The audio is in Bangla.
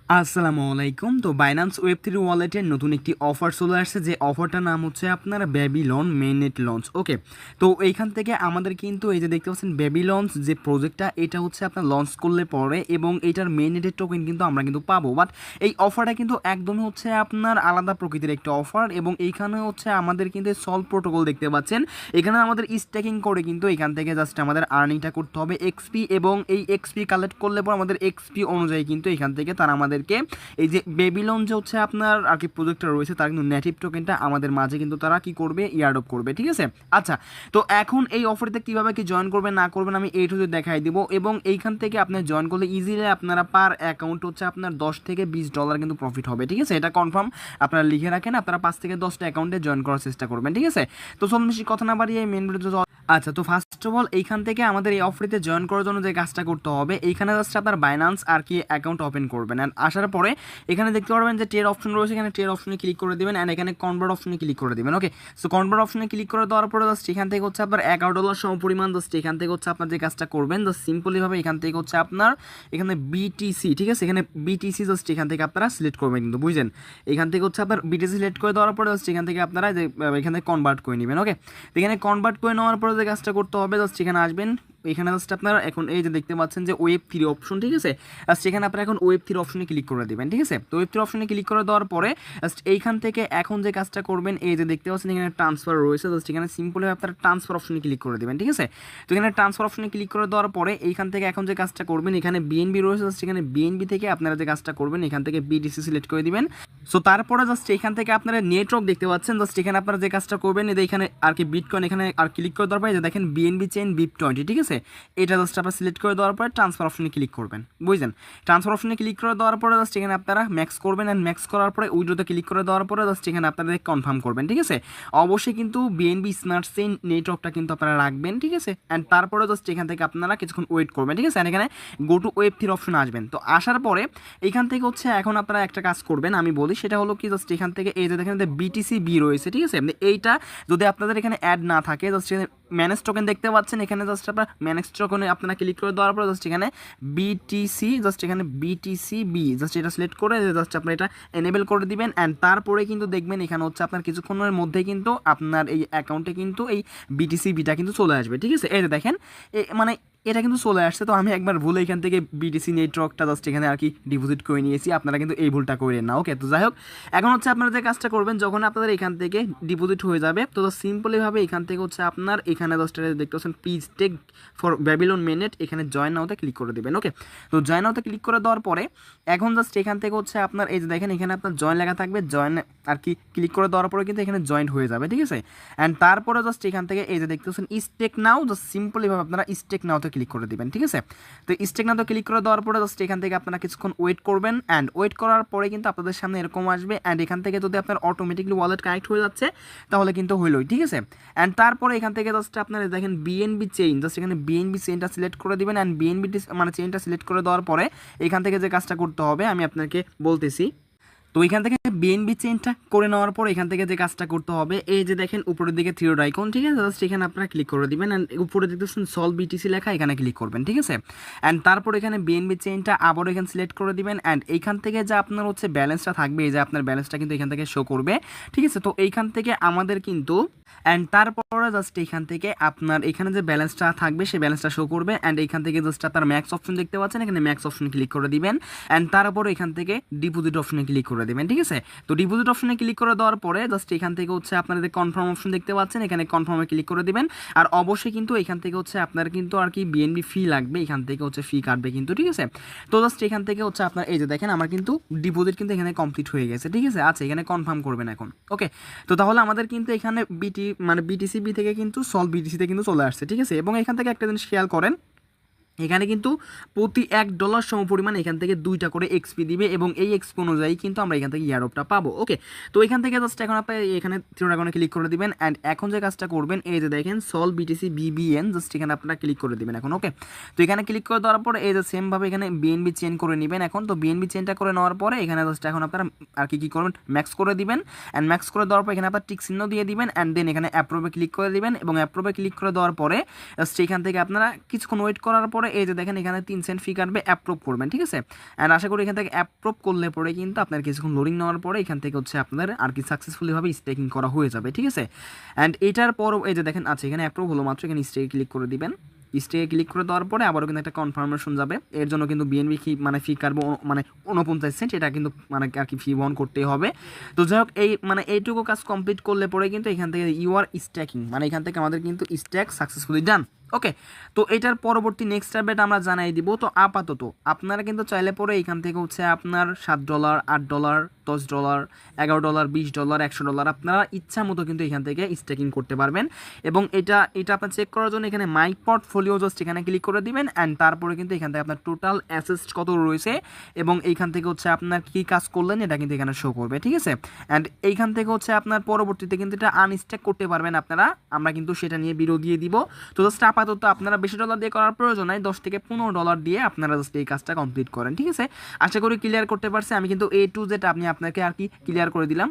আসসালামু আলাইকুম। তো বাইন্যান্স ওয়েব3 ওয়ালেটের নতুন একটি অফার চলে আসছে, যে অফারটার নাম হচ্ছে আপনার ব্যাবিলন মেইননেট লঞ্চ। ওকে, তো এইখান থেকে আমাদের কিন্তু এই যে দেখতে পাচ্ছেন ব্যাবিলন্স যে প্রজেক্টটা, এটা হচ্ছে আপনার লঞ্চ করলে পরে এবং এটার মেইননেটের টোকেন কিন্তু আমরা কিন্তু পাবো। বাট এই অফারটা কিন্তু একদমই হচ্ছে আপনার আলাদা প্রকৃতির একটা অফার, এবং এইখানে হচ্ছে আমাদের কিন্তু সলভ প্রোটোকল দেখতে পাচ্ছেন। এখানে আমাদের স্ট্যাকিং করে কিন্তু এখান থেকে জাস্ট আমাদের আর্নিংটা করতে হবে এক্সপি, এবং এই এক্সপি কালেক্ট করলে পর আমাদের এক্সপি অনুযায়ী কিন্তু এখান থেকে তারা আমাদেরকে এই যে বেবিলন যে হচ্ছে আপনার আর কি প্রজেক্টটা রয়েছে, তার কিন্তু নেটিভ টোকেনটা আমাদের মাঝে কিন্তু তারা কি করবে, ইয়ারডপ করবে। ঠিক আছে, আচ্ছা, তো এখন এই অফারতে কিভাবে কি জয়েন করবেন না করবেন আমি এই টুকু দেখাই দিব, এবং এইখান থেকে আপনি জয়েন করলে ইজিলি আপনারা পার অ্যাকাউন্ট হচ্ছে আপনার $10 থেকে $20 কিন্তু প্রফিট হবে। ঠিক আছে, এটা কনফার্ম আপনারা লিখে রাখেন, আপনারা 5 থেকে 10টা অ্যাকাউন্টে জয়েন করার চেষ্টা করবেন। ঠিক আছে, তো চলুন বেশি কথা না বাড়িয়ে মেন ভিডিও। আচ্ছা, তো ফার্স্ট অফ অল এইখান থেকে আমাদের এই অফারিতে জয়েন করার জন্য যে কাজটা করতে হবে, এইখানে জাস্ট আপনার বাইন্যান্স আর কি অ্যাকাউন্ট ওপেন করবেন, অ্যান্ড আসার পরে এখানে দেখতে পারবেন যে টের অপশন রয়েছে, এখানে টের অপশনে ক্লিক করে দেবেন, অ্যান্ড এখানে কনভার্ট অপশনে ক্লিক করে দেবেন। ওকে, সো কনভার্ট অপশনে ক্লিক করে দেওয়ার পরে জাস্ট এখান থেকে হচ্ছে আপনার $11 সমপরিমাণ জাস্ট এখান থেকে হচ্ছে আপনার যে কাজটা করবেন, জাস্ট সিম্পলিভাবে এখান থেকে হচ্ছে আপনার এখানে বিটিসি, ঠিক আছে, এখানে বিটিসি জাস্ট এখান থেকে আপনারা সিলেক্ট করবেন, কিন্তু বুঝলেন, এখান থেকে হচ্ছে আপনার বিটিসি সিলেক্ট করে দেওয়ার পরে জাস্ট এখান থেকে আপনারা যে এখানে কনভার্ট করে নেবেন। ওকে, এখানে কনভার্ট করে নেওয়ার পরে যে কাজটা করতে হবে, জাস্ট এখানে আসবেন, এখানে জাস্ট আপনারা এখন এই যে দেখতে পাচ্ছেন যে ওয়েব3 অপশন, ঠিক আছে, জাস্ট এখানে আপনারা এখন ওয়েব3 অপশনে ক্লিক করে দেবেন। ঠিক আছে, তো ওয়েব3 অপশনে ক্লিক করে দেওয়ার পরে জাস্ট এইখান থেকে এখন যে কাজটা করবেন, এই যে দেখতে পাচ্ছেন এখানে ট্রান্সফার রয়েছে, জাস্ট এখানে সিম্পলি আপনারা ট্রান্সফার অপশনে ক্লিক করে দেবেন। ঠিক আছে, তো এখানে ট্রান্সফার অপশনে ক্লিক করে দেওয়ার পরে এইখান থেকে এখন যে কাজটা করবেন, এখানে বিএনবি রয়েছে, জাস্ট এখানে বিএনবি থেকে আপনারা যে কাজটা করবেন এখান থেকে বিটিসি সিলেক্ট করে দিবেন। সো তারপরে জাস্ট এখান থেকে আপনারা নেটওয়ার্ক দেখতে পাচ্ছেন, জাস্ট এখানে আপনারা যে কাজটা করবেন, এখানে আর কি বিটকয়েন এখানে আর ক্লিক করে দেওয়ার পরে যে দেখেন বিএনবি চেইন BIP20, ঠিক আছে, এটা জাস্ট আপনারা সিলেক্ট করে দেওয়ার পরে ট্রান্সফার অপশনে ক্লিক করবেন, বুঝলেন। ট্রান্সফার অপশনে ক্লিক করে দেওয়ার পরে জাস্ট এখানে আপনারা ম্যাক্স করবেন, অ্যান্ড ম্যাক্স করার পরে উইড্রোতে ক্লিক করে দেওয়ার পরে জাস্ট এখানে আপনারা কনফার্ম করবেন। ঠিক আছে, অবশ্যই কিন্তু বিএনবি স্মার্ট চেইন নেটওয়ার্কটা কিন্তু আপনারা রাখবেন। ঠিক আছে, অ্যান্ড তারপরে জাস্ট এখান থেকে আপনারা কিছুক্ষণ ওয়েট করবেন। ঠিক আছে, এখানে গো টু ওয়েব3 অপশনে আসবেন। তো আসার পরে এখান থেকে হচ্ছে এখন আপনারা একটা কাজ করবেন, আমি বলি, সেটা হলো কি, জাস্ট এখান থেকে এই যে দেখেন বিটিসি বি রয়েছে, ঠিক আছে, এইটা যদি আপনাদের এখানে অ্যাড না থাকে, জাস্ট ম্যানেজ টোকেন দেখতে পাচ্ছেন, এখানে জাস্ট আপনার ম্যানেজ টোকেনে আপনারা ক্লিক করে দেওয়ার পরে জাস্ট এখানে বিটিসি, জাস্ট এখানে বিটিসি বি জাস্ট এটা সিলেক্ট করে জাস্ট আপনার এটা এনেবল করে দিবেন, অ্যান্ড তারপরে কিন্তু দেখবেন এখানে হচ্ছে আপনার কিছুক্ষণের মধ্যে কিন্তু আপনার এই অ্যাকাউন্টে কিন্তু এই বিটিসি বিটা কিন্তু চলে আসবে। ঠিক আছে, এই যে দেখেন মানে এটা কিন্তু চলে আসছে। তো আমি একবার ভুলে এখান থেকে বিটিসি নেটওয়ার্কটা জাস্ট এখানে আর কি ডিপোজিট করে নিয়েছি, আপনারা কিন্তু এই ভুলটা করেন না। ওকে, তো যাই হোক, এখন হচ্ছে আপনারা যে কাজটা করবেন, যখন আপনাদের এখান থেকে ডিপোজিট হয়ে যাবে, তো সিম্পলিভাবে এখান থেকে হচ্ছে আপনার এখানে জাস্ট দেখতে পাচ্ছেন প্লিজ টেক ফর ব্যাবিলন মেনেট, এখানে জয়েন নাওতে ক্লিক করে দেবেন। ওকে, তো জয়েন নাওতে ক্লিক করে দেওয়ার পরে এখন জাস্ট এখান থেকে হচ্ছে আপনার এই যে দেখেন এখানে আপনার জয়েন লেখা থাকবে, জয়েন আর কি ক্লিক করে দেওয়ার পরে কিন্তু এখানে জয়েন্ট হয়ে যাবে। ঠিক আছে, অ্যান্ড তারপরে জাস্ট এখান থেকে এই যে দেখতে পাচ্ছেন স্টেক নাও, জাস্ট সিম্পলিভাবে আপনারা স্টেক নাওতে ক্লিক করে দিবেন। ঠিক আছে, তো স্টেক নাওতে ক্লিক করে দেওয়ার পরে জাস্ট এখান থেকে আপনারা কিছুক্ষণ ওয়েট করবেন, অ্যান্ড ওয়েট করার পরে কিন্তু আপনাদের সামনে এরকম আসবে, অ্যান্ড এখান থেকে যদি আপনার অটোমেটিকলি ওয়ালেট কানেক্ট হয়ে যাচ্ছে তাহলে কিন্তু হইলই। ঠিক আছে, অ্যান্ড তারপরে এখান থেকে জাস্ট আপনারা দেখেন বিএনবি চেইন, জাস্ট এখানে বিএনবি চেইনটা সিলেক্ট করে দিবেন, অ্যান্ড বিএনবি মানে চেইনটা সিলেক্ট করে দেওয়ার পরে এখান থেকে যে কাজটা করতে হবে আমি আপনাকে বলতেছি। তো এখান থেকে বিএনবি চেইনটা করে নেওয়ার পর এখান থেকে যে কাজটা করতে হবে, এই যে দেখেন উপরের দিকে থ্রিডো আইকন, ঠিক আছে, জাস্ট এখানে আপনারা ক্লিক করে দিবেন, অ্যান্ড উপরে দেখতেছেন সলভ বিটিসি লেখা, এখানে ক্লিক করবেন। ঠিক আছে, অ্যান্ড তারপর এখানে বিএনবি চেইনটা আবারও এখানে সিলেক্ট করে দিবেন, অ্যান্ড এইখান থেকে যে আপনার হচ্ছে ব্যালেন্সটা থাকবে, এই যে আপনার ব্যালেন্সটা কিন্তু এখান থেকে শো করবে। ঠিক আছে, তো এইখান থেকে আমাদের কিন্তু অ্যান্ড তারপরে জাস্ট এখান থেকে আপনার এখানে যে ব্যালেন্সটা থাকবে সেই ব্যালেন্সটা শো করবে, অ্যান্ড এখান থেকে জাস্ট আপনার ম্যাক্স অপশন দেখতে পাচ্ছেন, এখানে ম্যাক্স অপশনে ক্লিক করে দিবেন, অ্যান্ড তারপর এখান থেকে ডিপোজিট অপশনে ক্লিক করে দেবেন। ঠিক আছে, তো ডিপোজিট অপশনে ক্লিক করে দেওয়ার পরে জাস্ট এখান থেকে হচ্ছে আপনার যে কনফার্ম অপশন দেখতে পাচ্ছেন, এখানে কনফার্মে ক্লিক করে দিবেন। আর অবশ্যই কিন্তু এখান থেকে হচ্ছে আপনার কিন্তু আর কি বিএনবি ফি লাগবে, এখান থেকে হচ্ছে ফি কাটবে কিন্তু। ঠিক আছে, তো জাস্ট এখান থেকে হচ্ছে আপনার এই যে দেখেন আমার কিন্তু ডিপোজিট কিন্তু এখানে কমপ্লিট হয়ে গেছে। ঠিক আছে, আচ্ছা, এখানে কনফার্ম করবেন এখন। ওকে, তো তাহলে আমাদের কিন্তু এখানে বিটিসিবি থেকে কিন্তু সলভ বিটিসিতে কিন্তু চলে আসছে। ঠিক আছে, এবং এখান থেকে একটা জিনিস খেয়াল করেন, এখানে কিন্তু প্রতি $1 সমপরিমাণ এখান থেকে 2টা করে এক্সপি দিবে, এবং এই এক্সপি অনুযায়ী কিন্তু আমরা এখান থেকে ইয়ারডপটা পাবো। ওকে, তো এখান থেকে জাস্ট এখন আপনি এখানে থ্রি ড্রাগনে ক্লিক করে দিবেন, অ্যান্ড এখন যে কাজটা করবেন, এই যে দেখেন সলভ বিটিসি বিবিএন, জাস্ট এখানে আপনারা ক্লিক করে দিবেন এখন। ওকে, তো এখানে ক্লিক করে দেওয়ার পরে এই যে সেমভাবে এখানে বিএনবি চেঞ্জ করে নেবেন এখন। তো বিএনবি চেঞ্জটা করে নেওয়ার পরে এখানে জাস্ট এখন আপনারা আর কি করবেন, ম্যাক্স করে দিবেন, অ্যান্ড ম্যাক্স করে দেওয়ার পর এখানে আপনার টিক চিহ্ন দিয়ে দিবেন, অ্যান্ড দেন এখানে অ্যাপ্রুভে ক্লিক করে দিবেন, এবং অ্যাপ্রুভে ক্লিক করে দেওয়ার পরে জাস্ট এখান থেকে আপনারা কিছুক্ষণ ওয়েট করার পরে পরে এই যে দেখেন এখানে 3 সেন্ট ফি কাটবে, অ্যাপ্রুভ করবেন, ঠিক আছে। অ্যান্ড আশা করি এখান থেকে অ্যাপ্রুভ করলে পরে কিন্তু আপনার কিছুক্ষণ লোডিং নেওয়ার পরে এখান থেকে হচ্ছে আপনার আর কি সাকসেসফুলিভাবে স্টেকিং করা হয়ে যাবে, ঠিক আছে। অ্যান্ড এটার পর এই যে দেখেন আছে এখানে অ্যাপ্রুভ হলো মাত্র, এখানে স্টেকে ক্লিক করে দিবেন। স্টেকে ক্লিক করে দেওয়ার পরে আবারও কিন্তু একটা কনফার্মেশন যাবে, এর জন্য কিন্তু বিএনবি ফি কাটবো মানে 49 সেন্ট, এটা কিন্তু মানে আর কি ফি বহন করতেই হবে। তো যাই হোক এই মানে এইটুকু কাজ কমপ্লিট করলে পরে কিন্তু এখান থেকে ইউ আর স্ট্যাকিং, মানে এখান থেকে আমাদের কিন্তু স্ট্যাক সাকসেসফুলি ডান। ওকে, তো এটার পরবর্তী নেক্সট আপডেট আমরা জানাই দিব। তো আপাতত আপনারা কিন্তু চাইলে পরে এখান থেকে হচ্ছে আপনার $7, $8, $10, $11, $20, $100 আপনারা ইচ্ছা মতো কিন্তু এখান থেকে স্টেকিং করতে পারবেন। এবং এটা আপনার চেক করার জন্য এখানে মাই পোর্টফোলিও জাস্ট এখানে ক্লিক করে দিবেন। অ্যান্ড তারপরে কিন্তু এখান থেকে আপনার টোটাল অ্যাসেটস কত রয়েছে এবং এইখান থেকে হচ্ছে আপনার কী কাজ করলেন এটা কিন্তু এখানে শো করবে, ঠিক আছে। অ্যান্ড এইখান থেকে হচ্ছে আপনার পরবর্তীতে কিন্তু এটা আনস্ট্যাক করতে পারবেন আপনারা, আমরা কিন্তু সেটা নিয়ে ভিডিও দিয়ে দিব। তো জাস্ট আপাতত আপনারা বেশি ডলার দিয়ে করার প্রয়োজন নাই, $10 থেকে $15 দিয়ে আপনারা জাস্ট এই কাজটা কমপ্লিট করেন, ঠিক আছে। আশা করি ক্লিয়ার করতে পারছি, আমি কিন্তু A to Z আপনাকে আর কি ক্লিয়ার করে দিলাম।